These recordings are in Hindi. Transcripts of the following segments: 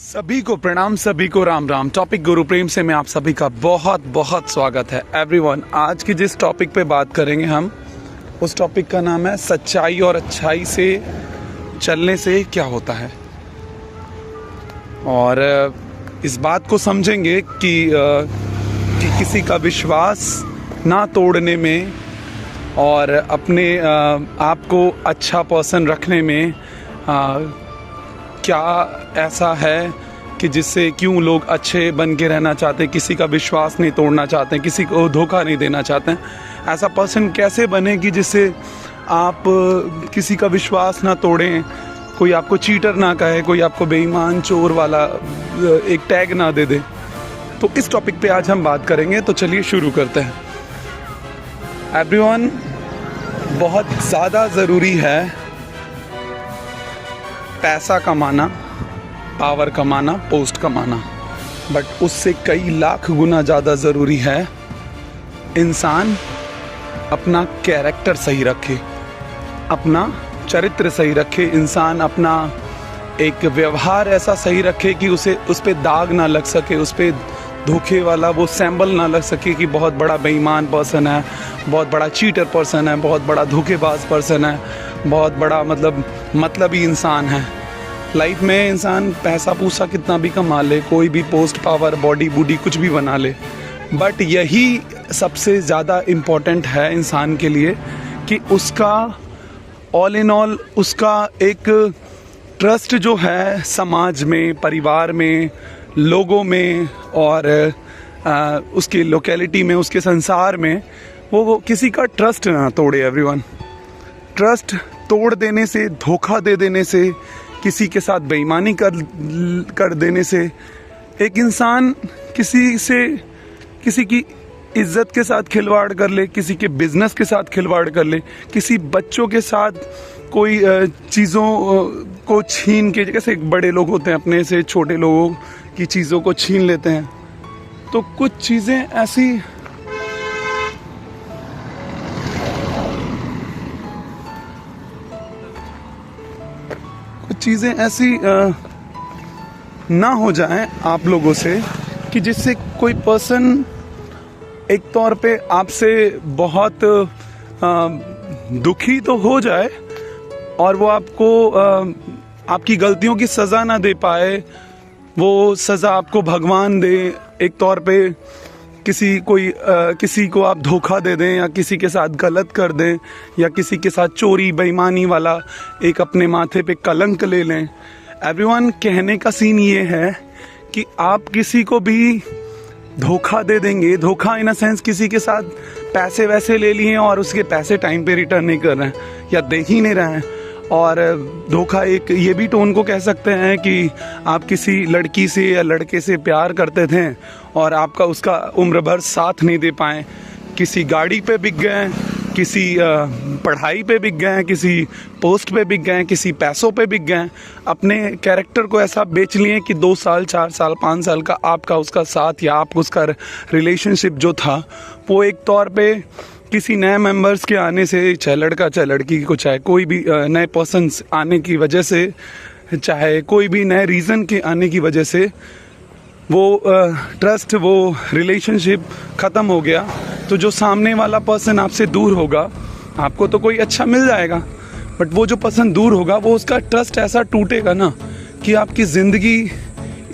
सभी को प्रणाम, सभी को राम राम। टॉपिक गुरु प्रेम से में आप सभी का बहुत बहुत स्वागत है एवरीवन। आज की जिस टॉपिक पे बात करेंगे हम, उस टॉपिक का नाम है सच्चाई और अच्छाई से चलने से क्या होता है। और इस बात को समझेंगे कि किसी का विश्वास ना तोड़ने में और अपने आप को अच्छा पर्सन रखने में क्या ऐसा है कि जिससे क्यों लोग अच्छे बन के रहना चाहते हैं, किसी का विश्वास नहीं तोड़ना चाहते हैं, किसी को धोखा नहीं देना चाहते हैं। ऐसा पर्सन कैसे बने कि जिससे आप किसी का विश्वास ना तोड़ें, कोई आपको चीटर ना कहे, कोई आपको बेईमान चोर वाला एक टैग ना दे दे। तो इस टॉपिक पे आज हम बात करेंगे, तो चलिए शुरू करते हैं। एवरीवन, बहुत ज़्यादा ज़रूरी है पैसा कमाना, पावर कमाना, पोस्ट कमाना, बट उससे कई लाख गुना ज़्यादा ज़रूरी है इंसान अपना कैरेक्टर सही रखे, अपना चरित्र सही रखे, इंसान अपना एक व्यवहार ऐसा सही रखे कि उस पर दाग ना लग सके, उस पर धोखे वाला वो सैंबल ना लग सके कि बहुत बड़ा बेईमान पर्सन है, बहुत बड़ा चीटर पर्सन है, बहुत बड़ा धोखेबाज पर्सन है, बहुत बड़ा मतलबी इंसान है। लाइफ में इंसान पैसा पूसा कितना भी कमा ले, कोई भी पोस्ट पावर बॉडी बूडी कुछ भी बना ले, बट यही सबसे ज़्यादा इम्पोर्टेंट है इंसान के लिए कि उसका ऑल इन ऑल उसका एक ट्रस्ट जो है समाज में, परिवार में, लोगों में और उसकी लोकेलिटी में, उसके संसार में वो किसी का ट्रस्ट ना तोड़े। एवरीवन, ट्रस्ट तोड़ देने से, धोखा दे देने से, किसी के साथ बेईमानी कर देने से एक इंसान किसी की इज्जत के साथ खिलवाड़ कर ले, किसी के बिजनेस के साथ खिलवाड़ कर ले, किसी बच्चों के साथ कोई चीज़ों को छीन के, जैसे बड़े लोग होते हैं अपने से छोटे लोगों की चीज़ों को छीन लेते हैं। तो कुछ चीज़ें ऐसी ना हो जाएं आप लोगों से कि जिससे कोई पर्सन एक तौर पे आपसे बहुत दुखी तो हो जाए और वो आपको आपकी गलतियों की सज़ा ना दे पाए, वो सज़ा आपको भगवान दे। एक तौर पे किसी को आप धोखा दे दें या किसी के साथ गलत कर दें या किसी के साथ चोरी बेईमानी वाला एक अपने माथे पे कलंक ले लें। एवरीवन, कहने का सीन ये है कि आप किसी को भी धोखा दे देंगे, धोखा इन अ सेंस किसी के साथ पैसे वैसे ले लिए और उसके पैसे टाइम पे रिटर्न नहीं कर रहे हैं या दे ही नहीं रहे हैं। और धोखा एक ये भी टोन को कह सकते हैं कि आप किसी लड़की से या लड़के से प्यार करते थे और आपका उसका उम्र भर साथ नहीं दे पाए, किसी गाड़ी पे बिक गए, किसी पढ़ाई पे बिक गए, किसी पोस्ट पे बिक गए, किसी पैसों पे बिक गए, अपने कैरेक्टर को ऐसा बेच लिए कि 2 साल 4 साल 5 साल का आपका उसका साथ या आप उसका रिलेशनशिप जो था वो एक तौर पे किसी नए मेंबर्स के आने से, चाहे लड़का चाहे लड़की को, चाहे कोई भी नए पर्सन्स आने की वजह से, चाहे कोई भी नए रीज़न के आने की वजह से वो ट्रस्ट, वो रिलेशनशिप ख़त्म हो गया। तो जो सामने वाला पर्सन आपसे दूर होगा, आपको तो कोई अच्छा मिल जाएगा, बट वो जो पर्सन दूर होगा वो उसका ट्रस्ट ऐसा टूटेगा ना कि आपकी ज़िंदगी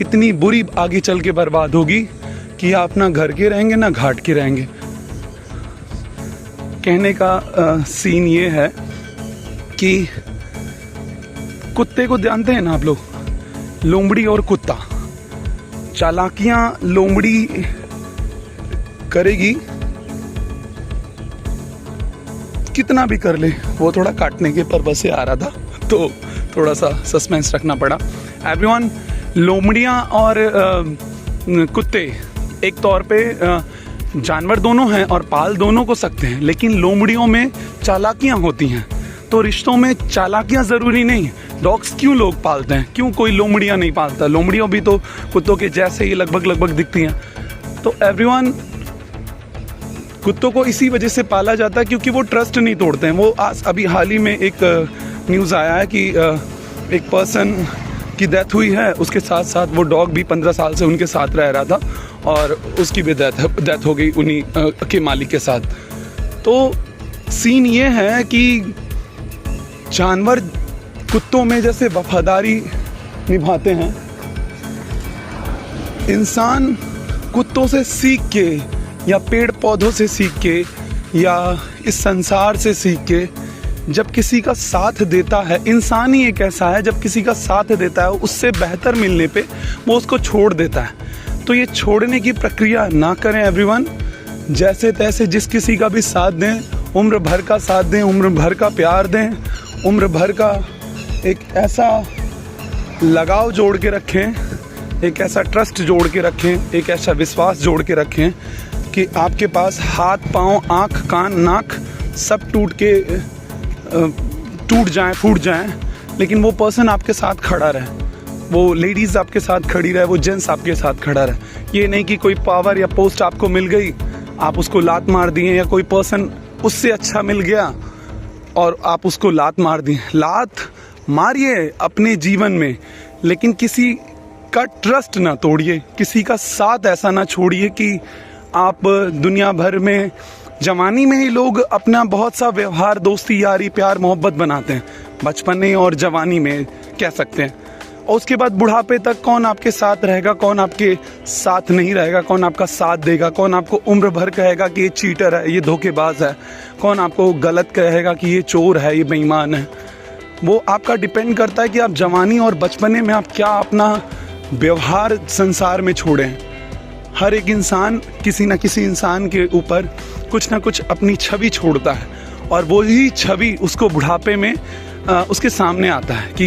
इतनी बुरी आगे चल के बर्बाद होगी कि आप ना घर के रहेंगे ना घाट के रहेंगे। कहने का सीन ये है कि कुत्ते को जानते हैं ना आप लोग, लोमड़ी और कुत्ता। चालाकियां लोमड़ी करेगी, कितना भी कर ले। वो थोड़ा काटने के पर्पस से आ रहा था तो थोड़ा सा सस्पेंस रखना पड़ा। एवरीवन, लोमड़ियां और कुत्ते एक तौर पे जानवर दोनों हैं और पाल दोनों को सकते हैं, लेकिन लोमड़ियों में चालाकियां होती हैं। तो रिश्तों में चालाकियां ज़रूरी नहीं। डॉग्स क्यों लोग पालते हैं, क्यों कोई लोमड़ियां नहीं पालता? लोमड़ियों भी तो कुत्तों के जैसे ही लगभग दिखती हैं। तो एवरीवन, कुत्तों को इसी वजह से पाला जाता है क्योंकि वो ट्रस्ट नहीं तोड़ते हैं। वो अभी हाल ही में एक न्यूज़ आया है कि एक पर्सन की डेथ हुई है, उसके साथ साथ वो डॉग भी 15 साल से उनके साथ रह रहा था और उसकी भी डेथ हो गई उन्हीं के मालिक के साथ। तो सीन ये है कि जानवर कुत्तों में जैसे वफादारी निभाते हैं, इंसान कुत्तों से सीख के या पेड़ पौधों से सीख के या इस संसार से सीख के जब किसी का साथ देता है, इंसान ही एक ऐसा है जब किसी का साथ देता है उससे बेहतर मिलने पे वो उसको छोड़ देता है। तो ये छोड़ने की प्रक्रिया ना करें एवरीवन। जैसे तैसे जिस किसी का भी साथ दें, उम्र भर का साथ दें, उम्र भर का प्यार दें, उम्र भर का एक ऐसा लगाव जोड़ के रखें, एक ऐसा ट्रस्ट जोड़ के रखें, एक ऐसा विश्वास जोड़ के रखें कि आपके पास हाथ पाँव आँख कान नाक सब टूट जाएं, फूट जाएं, लेकिन वो पर्सन आपके साथ खड़ा रहे, वो लेडीज़ आपके साथ खड़ी रहे, वो जेंट्स आपके साथ खड़ा रहे। ये नहीं कि कोई पावर या पोस्ट आपको मिल गई, आप उसको लात मार दिए, या कोई पर्सन उससे अच्छा मिल गया और आप उसको लात मार दिए। लात मारिए अपने जीवन में, लेकिन किसी का ट्रस्ट ना तोड़िए, किसी का साथ ऐसा ना छोड़िए कि आप दुनिया भर में, जवानी में ही लोग अपना बहुत सा व्यवहार, दोस्ती, यारी, प्यार, मोहब्बत बनाते हैं, बचपने और जवानी में कह सकते हैं, और उसके बाद बुढ़ापे तक कौन आपके साथ रहेगा, कौन आपके साथ नहीं रहेगा, कौन आपका साथ देगा, कौन आपको उम्र भर कहेगा कि ये चीटर है, ये धोखेबाज है, कौन आपको गलत कहेगा कि ये चोर है, ये बेईमान है। वो आपका डिपेंड करता है कि आप जवानी और बचपने में आप क्या अपना व्यवहार संसार में छोड़ें। हर एक इंसान किसी न किसी इंसान के ऊपर कुछ ना कुछ अपनी छवि छोड़ता है, और वही छवि उसको बुढ़ापे में उसके सामने आता है कि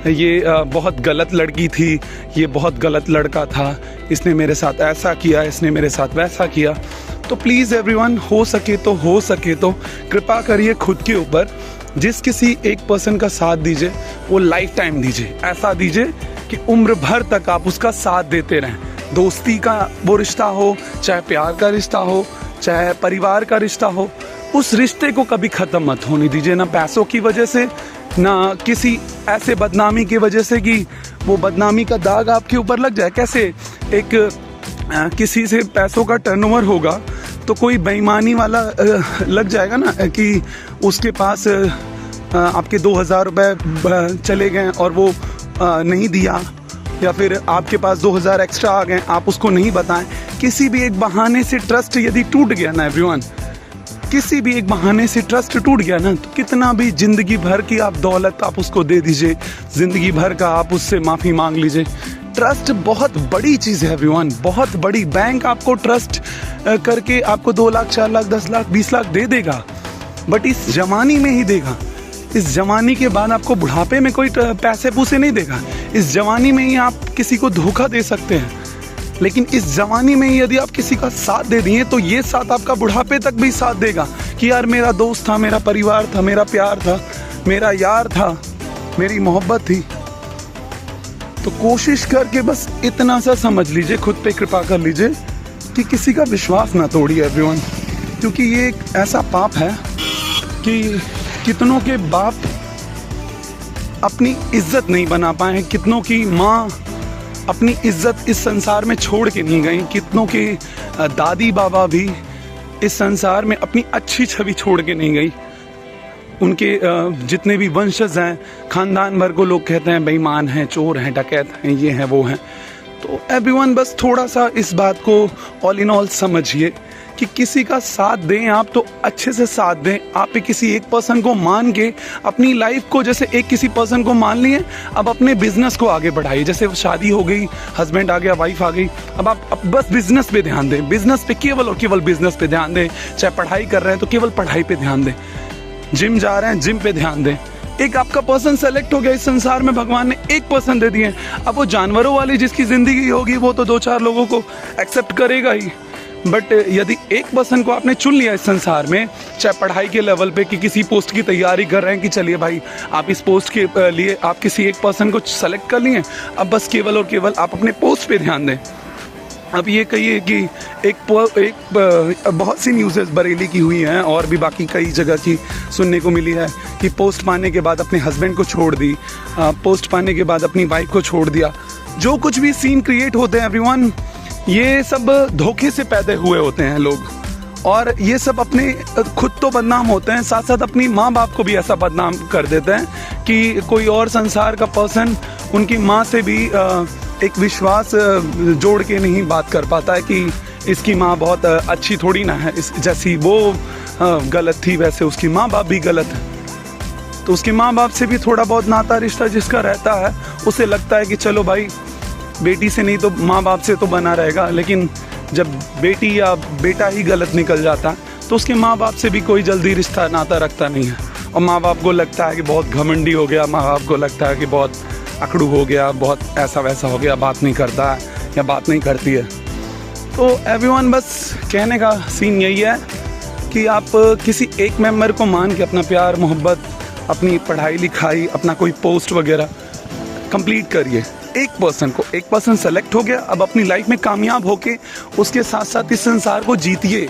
ये बहुत गलत लड़की थी, ये बहुत गलत लड़का था, इसने मेरे साथ ऐसा किया, इसने मेरे साथ वैसा किया। तो प्लीज़ एवरीवन, हो सके तो कृपा करिए खुद के ऊपर, जिस किसी एक पर्सन का साथ दीजिए वो लाइफ टाइम दीजिए, ऐसा दीजिए कि उम्र भर तक आप उसका साथ देते रहें। दोस्ती का वो रिश्ता हो, चाहे प्यार का रिश्ता हो, चाहे परिवार का रिश्ता हो, उस रिश्ते को कभी ख़त्म मत होने दीजिए, ना पैसों की वजह से, ना किसी ऐसे बदनामी की वजह से कि वो बदनामी का दाग आपके ऊपर लग जाए। कैसे एक किसी से पैसों का टर्नओवर होगा तो कोई बेईमानी वाला लग जाएगा ना कि उसके पास आपके 2000 रुपये चले गए और वो नहीं दिया, या फिर आपके पास 2000 एक्स्ट्रा आ गए, आप उसको नहीं बताएं। किसी भी एक बहाने से ट्रस्ट यदि टूट गया ना एवरीवन, किसी भी एक बहाने से ट्रस्ट टूट गया ना, तो कितना भी जिंदगी भर की आप दौलत आप उसको दे दीजिए, जिंदगी भर का आप उससे माफ़ी मांग लीजिए। ट्रस्ट बहुत बड़ी चीज़ है एवरीवन, बहुत बड़ी। बैंक आपको ट्रस्ट करके आपको 2 लाख 4 लाख 10 लाख 20 लाख दे देगा, बट इस जवानी में ही देगा। इस जवानी के बाद आपको बुढ़ापे में कोई पैसे पूसे नहीं देगा। इस जवानी में ही आप किसी को धोखा दे सकते हैं, लेकिन इस जवानी में यदि आप किसी का साथ दे दिए तो ये साथ आपका बुढ़ापे तक भी साथ देगा कि यार मेरा दोस्त था, मेरा परिवार था, मेरा प्यार था, मेरा यार था, मेरी मोहब्बत थी। तो कोशिश करके बस इतना सा समझ लीजिए, खुद पे कृपा कर लीजिए कि किसी का विश्वास ना तोड़िए एवरीवन, क्योंकि ये एक ऐसा पाप है कि कितनों के बाप अपनी इज्जत नहीं बना पाए, कितनों की माँ अपनी इज्जत इस संसार में छोड़ के नहीं गई, कितनों के दादी बाबा भी इस संसार में अपनी अच्छी छवि छोड़ के नहीं गई। उनके जितने भी वंशज हैं, खानदान भर को लोग कहते हैं बेईमान हैं, चोर हैं, डकैत हैं, ये हैं, वो हैं। तो एवरीवन बस थोड़ा सा इस बात को ऑल इन ऑल समझिए कि किसी का साथ दें आप तो अच्छे से साथ दें। आप किसी एक पर्सन को मान के अपनी लाइफ को, जैसे एक किसी पर्सन को मान लिए, अब अपने बिजनेस को आगे बढ़ाइए। जैसे शादी हो गई, हस्बैंड आ गया, वाइफ आ गई, अब आप बस बिजनेस पे ध्यान दें, बिजनेस पे केवल और केवल बिजनेस पे ध्यान दें। चाहे पढ़ाई कर रहे हैं तो केवल पढ़ाई पे ध्यान दें, जिम जा रहे हैं जिम पे ध्यान दें। एक आपका पर्सन सेलेक्ट हो गया, इस संसार में भगवान ने एक पर्सन दे दिए। अब वो जानवरों वाली जिसकी जिंदगी होगी वो तो 2-4 लोगों को एक्सेप्ट करेगा ही, बट यदि एक पर्सन को आपने चुन लिया इस संसार में, चाहे पढ़ाई के लेवल पे कि किसी पोस्ट की तैयारी कर रहे हैं कि चलिए भाई आप इस पोस्ट के लिए आप किसी एक पर्सन को सेलेक्ट कर लिए, अब बस केवल और केवल आप अपने पोस्ट पे ध्यान दें। अब ये कहिए कि बहुत सी न्यूज़ बरेली की हुई हैं और भी बाकी कई जगह की सुनने को मिली है कि पोस्ट पाने के बाद अपने हस्बैंड को छोड़ दी, पोस्ट पाने के बाद अपनी वाइफ को छोड़ दिया। जो कुछ भी सीन क्रिएट होते हैं एवरीवन, ये सब धोखे से पैदा हुए होते हैं लोग, और ये सब अपने खुद तो बदनाम होते हैं, साथ साथ अपनी माँ बाप को भी ऐसा बदनाम कर देते हैं कि कोई और संसार का पर्सन उनकी माँ से भी एक विश्वास जोड़ के नहीं बात कर पाता है कि इसकी माँ बहुत अच्छी थोड़ी ना है, इस जैसी वो गलत थी वैसे उसकी माँ बाप भी गलत है। तो उसके माँ बाप से भी थोड़ा बहुत नाता रिश्ता जिसका रहता है उसे लगता है कि चलो भाई बेटी से नहीं तो माँ बाप से तो बना रहेगा, लेकिन जब बेटी या बेटा ही गलत निकल जाता तो उसके माँ बाप से भी कोई जल्दी रिश्ता नाता रखता नहीं है। और माँ बाप को लगता है कि बहुत घमंडी हो गया, माँ बाप को लगता है कि बहुत अकड़ू हो गया, बहुत ऐसा वैसा हो गया, बात नहीं करता है या बात नहीं करती है। तो एवरीवन, बस कहने का सीन यही है कि आप किसी एक मेंबर को मान के अपना प्यार मोहब्बत, अपनी पढ़ाई लिखाई, अपना कोई पोस्ट वगैरह कंप्लीट करिए। एक पर्सन सेलेक्ट हो गया, अब अपनी लाइफ में कामयाब होके उसके साथ साथ इस संसार को जीतिए।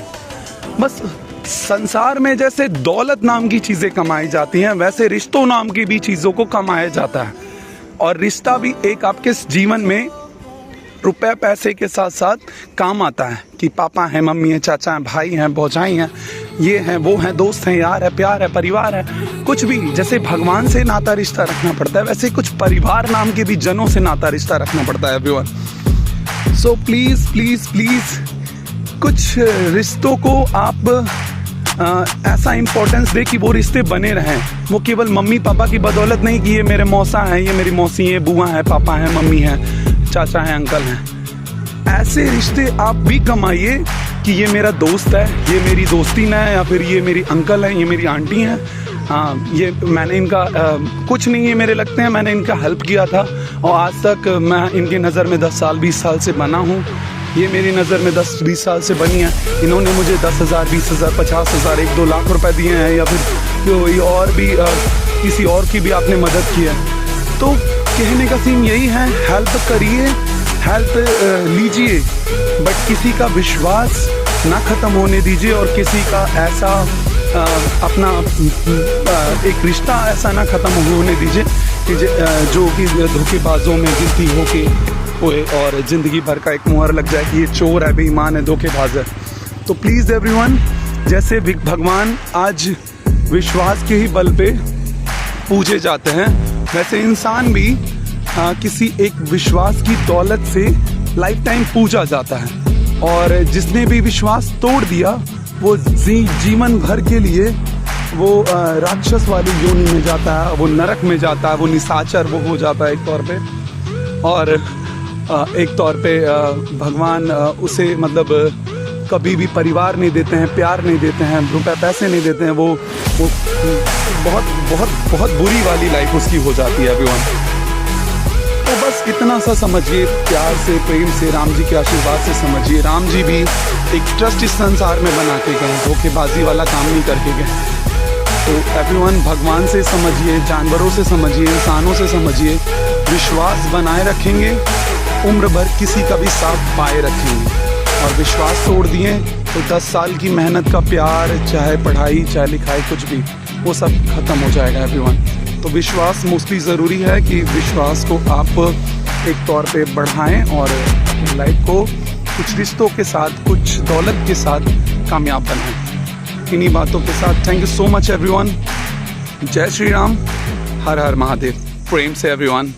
बस संसार में जैसे दौलत नाम की चीज़ें कमाई जाती हैं, वैसे रिश्तों नाम की भी चीज़ों को कमाया जाता है। और रिश्ता भी एक आपके जीवन में रुपए पैसे के साथ साथ काम आता है कि पापा हैं, मम्मी है, चाचा हैं, भाई हैं, भौजाई हैं, ये हैं, वो हैं, दोस्त हैं, यार है, प्यार है, परिवार है, कुछ भी। जैसे भगवान से नाता रिश्ता रखना पड़ता है, वैसे कुछ परिवार नाम के भी जनों से नाता रिश्ता रखना पड़ता है everyone. So please please please कुछ रिश्तों को आप ऐसा इम्पोर्टेंस दे कि वो रिश्ते बने रहें। वो केवल मम्मी पापा की बदौलत नहीं कि ये मेरे मौसा हैं, ये मेरी मौसी हैं, बुआ हैं, पापा हैं, मम्मी हैं, चाचा हैं, अंकल हैं। ऐसे रिश्ते आप भी कमाइए कि ये मेरा दोस्त है, ये मेरी दोस्ती ना है, या फिर ये मेरी अंकल है, ये मेरी आंटी हैं, हाँ ये मैंने इनका कुछ नहीं है मेरे लगते हैं, मैंने इनका हेल्प किया था और आज तक मैं इनकी नज़र में 10 साल 20 साल से बना हूँ, ये मेरी नज़र में 10-20 साल से बनी है। इन्होंने मुझे 10,000 20,000 50,000 1-2 लाख रुपए दिए हैं, या फिर कोई और भी किसी और की भी आपने मदद की है। तो कहने का सीन यही है, हेल्प करिए, हेल्प लीजिए, बट किसी का विश्वास ना ख़त्म होने दीजिए और किसी का ऐसा अपना एक रिश्ता ऐसा ना ख़त्म होने दीजिए कि जो कि धोखेबाजों में गिनती होके होए और ज़िंदगी भर का एक मुहर लग जाए कि ये चोर है, बेईमान है, धोखेबाज है। तो प्लीज़ एवरीवन, जैसे भगवान आज विश्वास के ही बल पे पूजे जाते हैं, वैसे इंसान भी किसी एक विश्वास की दौलत से लाइफ टाइम पूजा जाता है। और जिसने भी विश्वास तोड़ दिया वो जीवन भर के लिए वो राक्षस वाली योनि में जाता है, वो नरक में जाता है, वो निशाचर वो हो जाता है एक तौर पे। और एक तौर पे भगवान उसे मतलब कभी भी परिवार नहीं देते हैं, प्यार नहीं देते हैं, रुपए पैसे नहीं देते हैं, वो बहुत बहुत बहुत बुरी वाली लाइफ उसकी हो जाती है एवरीवन। तो बस इतना सा समझिए, प्यार से, प्रेम से, राम जी के आशीर्वाद से समझिए। राम जी भी एक ट्रस्ट इस संसार में बना के गए, धोखेबाजी वाला काम नहीं करके गए। तो एवरीवन, भगवान से समझिए, जानवरों से समझिए, इंसानों से समझिए, विश्वास बनाए रखेंगे, उम्र भर किसी का भी साथ पाए रखेंगे। और विश्वास तोड़ दिए तो 10 साल की मेहनत का प्यार, चाहे पढ़ाई चाहे लिखाई कुछ भी, वो सब खत्म हो जाएगा एवरीवन। तो विश्वास मोस्टली ज़रूरी है कि विश्वास को आप एक तौर पे बढ़ाएं और लाइफ को कुछ रिश्तों के साथ, कुछ दौलत के साथ कामयाब बनाएं। इन्हीं बातों के साथ thank you so much everyone. जय श्री राम, हर हर महादेव, प्रेम से एवरीवन।